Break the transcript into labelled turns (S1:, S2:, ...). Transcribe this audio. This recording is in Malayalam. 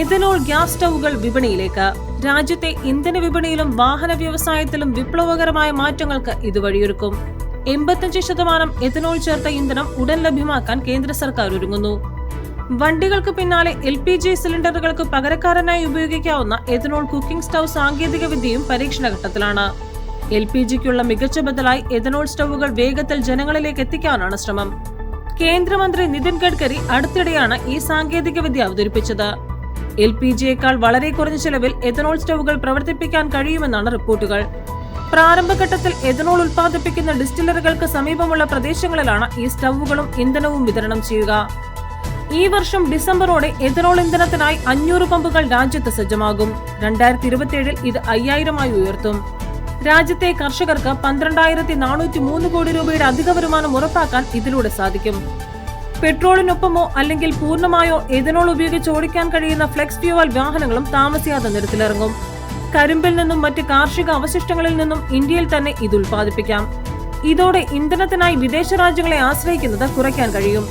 S1: Ethanol gas സ്റ്റൗകൾ വിപണിയിലേക്ക്. രാജ്യത്തെ ഇന്ധന വിപണിയിലും വാഹന വ്യവസായത്തിലും വിപ്ലവകരമായ മാറ്റങ്ങൾക്ക് ഇത് വഴിയൊരുക്കും. 85% എഥനോൾ ചേർത്ത ഇന്ധനം ഉടൻ ലഭ്യമാക്കാൻ കേന്ദ്ര സർക്കാർ ഒരുങ്ങുന്നു. വണ്ടികൾക്ക് പിന്നാലെ LPG സിലിണ്ടറുകൾക്ക് പകരക്കാരനായി ഉപയോഗിക്കാവുന്ന എഥനോൾ കുക്കിംഗ് സ്റ്റൗ സാങ്കേതിക വിദ്യയും പരീക്ഷണഘട്ടത്തിലാണ്. LPGക്കുള്ള മികച്ച ബദലായി എഥനോൾ സ്റ്റൗകൾ വേഗത്തിൽ ജനങ്ങളിലേക്ക് എത്തിക്കാനാണ് ശ്രമം. കേന്ദ്രമന്ത്രി നിതിൻ ഗഡ്കരി അടുത്തിടെയാണ് ഈ സാങ്കേതിക വിദ്യ അവതരിപ്പിച്ചത്. LPGയേക്കാൾ വളരെ കുറഞ്ഞ ചെലവിൽ എഥനോൾ സ്റ്റൗകൾ പ്രവർത്തിപ്പിക്കാൻ കഴിയുമെന്നാണ് റിപ്പോർട്ടുകൾ. പ്രാരംഭഘട്ടത്തിൽ എഥനോൾ ഉൽപ്പാദിപ്പിക്കുന്ന ഡിസ്റ്റിലറികൾക്ക് സമീപമുള്ള പ്രദേശങ്ങളിലാണ് ഈ സ്റ്റൗകളും ഇന്ധനവും വിതരണം ചെയ്യുക. ഈ വർഷം ഡിസംബറോടെ എഥനോൾ ഇന്ധനത്തിനായി 500 പമ്പുകൾ രാജ്യത്ത് സജ്ജമാകും. 2027 ഇത് 5000 ഉയർത്തും. രാജ്യത്തെ കർഷകർക്ക് 12,403 കോടി രൂപയുടെ അധിക വരുമാനം ഉറപ്പാക്കാൻ ഇതിലൂടെ സാധിക്കും. പെട്രോളിനൊപ്പമോ അല്ലെങ്കിൽ പൂർണ്ണമായോ എഥനോൾ ഉപയോഗിച്ച് ഓടിക്കാൻ കഴിയുന്ന ഫ്ലെക്സ് ഫ്യൂവൽ വാഹനങ്ങളും താമസിയാതെ നിരത്തിലിറങ്ങും. കരിമ്പിൽ നിന്നും മറ്റ് കാർഷിക അവശിഷ്ടങ്ങളിൽ നിന്നും ഇന്ത്യയിൽ തന്നെ ഇത് ഉൽപ്പാദിപ്പിക്കാം. ഇതോടെ ഇന്ധനത്തിനായി വിദേശ രാജ്യങ്ങളെ ആശ്രയിക്കുന്നത് കുറയ്ക്കാൻ കഴിയും.